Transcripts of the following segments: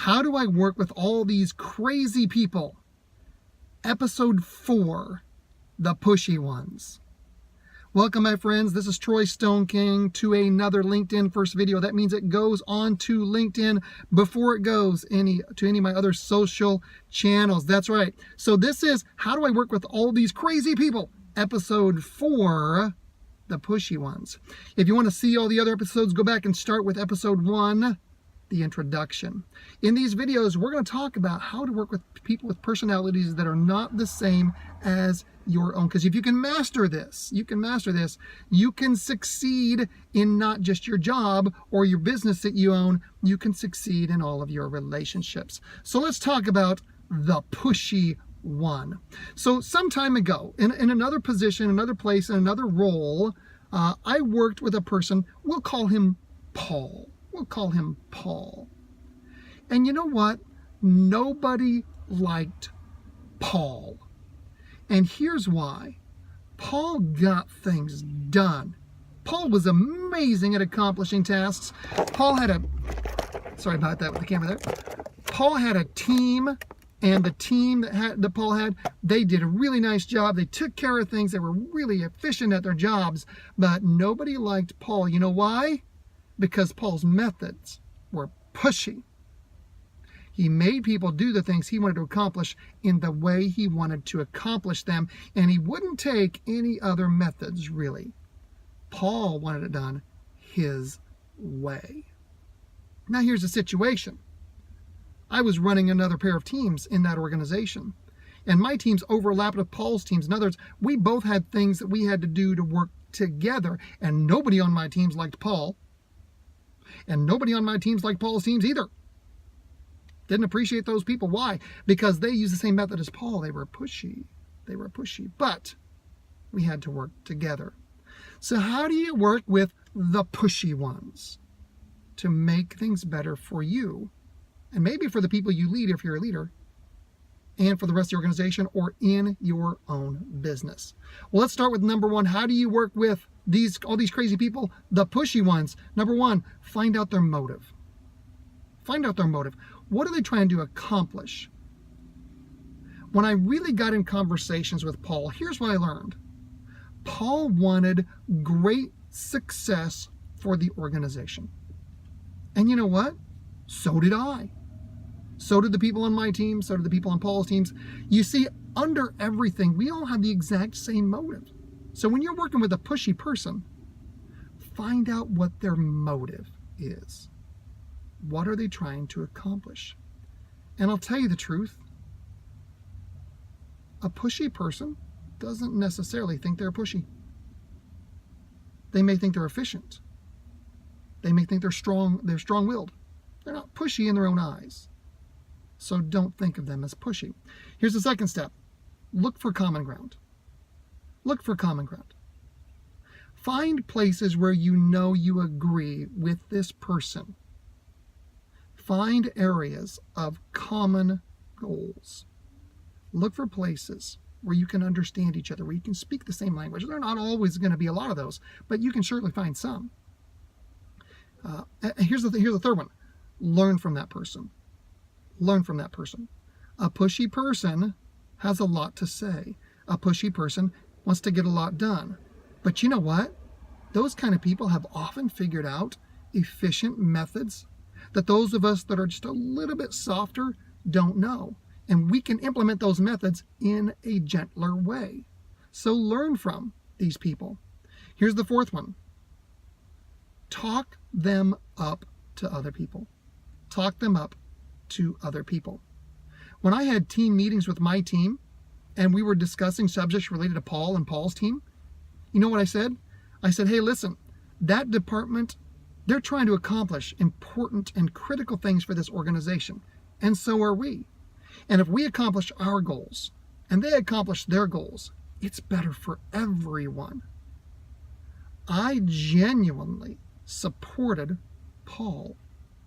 How do I work with all these crazy people? Episode 4, the pushy ones. Welcome, my friends. This is Troy Stone King to another LinkedIn first video. That means it goes on to LinkedIn before it goes to any of my other social channels. That's right. So this is how do I work with all these crazy people? Episode 4, the pushy ones. If you want to see all the other episodes, go back and start with episode 1, the introduction. In these videos, we're going to talk about how to work with people with personalities that are not the same as your own. Because if you can master this, you can succeed in not just your job or your business that you own, you can succeed in all of your relationships. So let's talk about the pushy one. So some time ago, in another position, another place, in another role, I worked with a person, we'll call him Paul. And you know what? Nobody liked Paul. And here's why. Paul got things done. Paul was amazing at accomplishing tasks. Sorry about that with the camera there. Paul had a team, and the team that Paul had, they did a really nice job. They took care of things. They were really efficient at their jobs, but nobody liked Paul. You know why? Because Paul's methods were pushy. He made people do the things he wanted to accomplish in the way he wanted to accomplish them, and he wouldn't take any other methods, really. Paul wanted it done his way. Now here's the situation. I was running another pair of teams in that organization, and my teams overlapped with Paul's teams. In other words, we both had things that we had to do to work together, and nobody on my teams liked Paul, and nobody on my teams liked Paul's teams either. Didn't appreciate those people. Why? Because they used the same method as Paul. They were pushy. But we had to work together. So how do you work with the pushy ones to make things better for you? And maybe for the people you lead if you're a leader, and for the rest of the organization or in your own business. Well, let's start with number 1. How do you work with all these crazy people, the pushy ones? Number 1, find out their motive. Find out their motive. What are they trying to accomplish? When I really got in conversations with Paul, here's what I learned. Paul wanted great success for the organization. And you know what? So did I. So did the people on my team. So did the people on Paul's teams. You see, under everything, we all have the exact same motive. So when you're working with a pushy person, find out what their motive is. What are they trying to accomplish? And I'll tell you the truth. A pushy person doesn't necessarily think they're pushy. They may think they're efficient. They may think they're strong-willed. They're not pushy in their own eyes. So don't think of them as pushy. Here's the second step. Look for common ground. Look for common ground. Find places where you know you agree with this person. Find areas of common goals. Look for places where you can understand each other, where you can speak the same language. There are not always going to be a lot of those, but you can certainly find some. Here's the third one. Learn from that person. Learn from that person. A pushy person has a lot to say. A pushy person wants to get a lot done. But you know what? Those kind of people have often figured out efficient methods that those of us that are just a little bit softer don't know. And we can implement those methods in a gentler way. So learn from these people. Here's the fourth one. Talk them up to other people. Talk them up to other people. When I had team meetings with my team and we were discussing subjects related to Paul and Paul's team, you know what I said? I said, hey, listen, that department, they're trying to accomplish important and critical things for this organization. And so are we. And if we accomplish our goals and they accomplish their goals, it's better for everyone. I genuinely supported Paul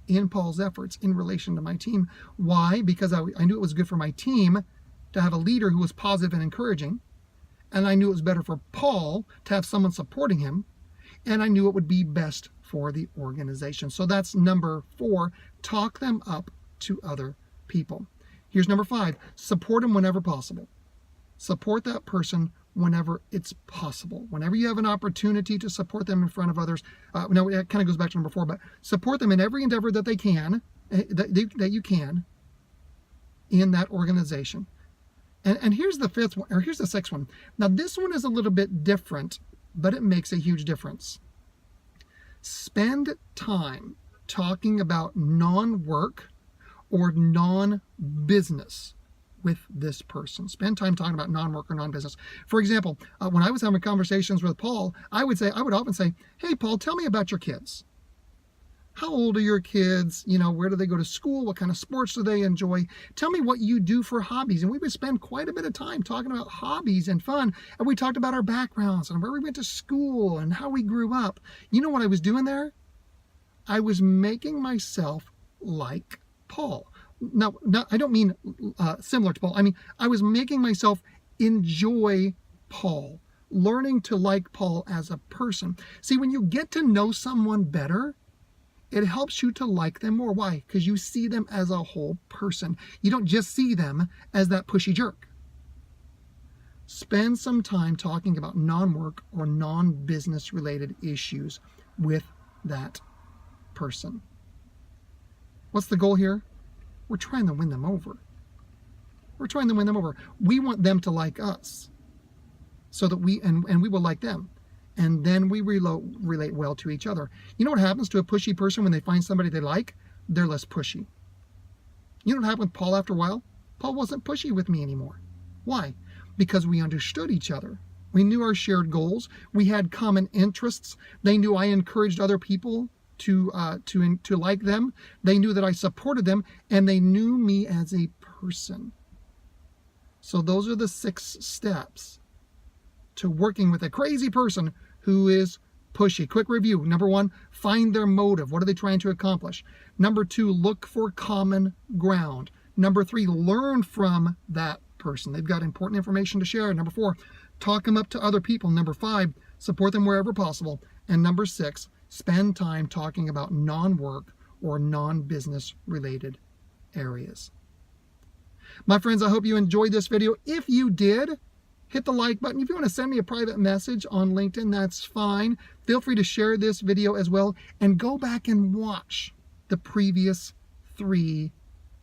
in Paul's efforts in relation to my team. Why? Because I knew it was good for my team to have a leader who was positive and encouraging. And I knew it was better for Paul to have someone supporting him. And I knew it would be best for the organization. So that's number 4. Talk them up to other people. Here's number 5. Support them whenever possible. Support that person whenever it's possible. Whenever you have an opportunity to support them in front of others. No, it kind of goes back to number 4, but support them in every endeavor that they can, that you can in that organization. And here's the 5th one, or here's the 6th one. Now this one is a little bit different, but it makes a huge difference. Spend time talking about non-work or non-business with this person. Spend time talking about non-work or non-business. For example, when I was having conversations with Paul, I would often say, hey, Paul, tell me about your kids. How old are your kids? Where do they go to school? What kind of sports do they enjoy? Tell me what you do for hobbies. And we would spend quite a bit of time talking about hobbies and fun. And we talked about our backgrounds and where we went to school and how we grew up. You know what I was doing there? I was making myself like Paul. Now, I don't mean similar to Paul. I mean, I was making myself enjoy Paul, learning to like Paul as a person. See, when you get to know someone better, it helps you to like them more. Why? Because you see them as a whole person. You don't just see them as that pushy jerk. Spend some time talking about non-work or non-business related issues with that person. What's the goal here? We're trying to win them over. We're trying to win them over. We want them to like us so that we will like them. And then we relate well to each other. You know what happens to a pushy person when they find somebody they like? They're less pushy. You know what happened with Paul after a while? Paul wasn't pushy with me anymore. Why? Because we understood each other. We knew our shared goals. We had common interests. They knew I encouraged other people to like them. They knew that I supported them, and they knew me as a person. So those are the 6 steps to working with a crazy person who is pushy. Quick review. Number 1, find their motive. What are they trying to accomplish? Number 2, look for common ground. Number 3, learn from that person. They've got important information to share. Number 4, talk them up to other people. Number 5, support them wherever possible. And number 6, spend time talking about non-work or non-business related areas. My friends, I hope you enjoyed this video. If you did, hit the like button. If you want to send me a private message on LinkedIn, that's fine. Feel free to share this video as well, and go back and watch the previous 3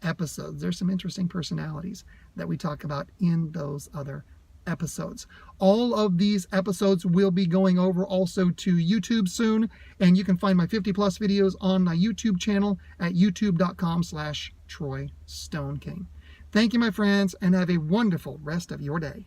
episodes. There's some interesting personalities that we talk about in those other episodes. All of these episodes will be going over also to YouTube soon, and you can find my 50+ videos on my YouTube channel at youtube.com/Troy Stone King. Thank you, my friends, and have a wonderful rest of your day.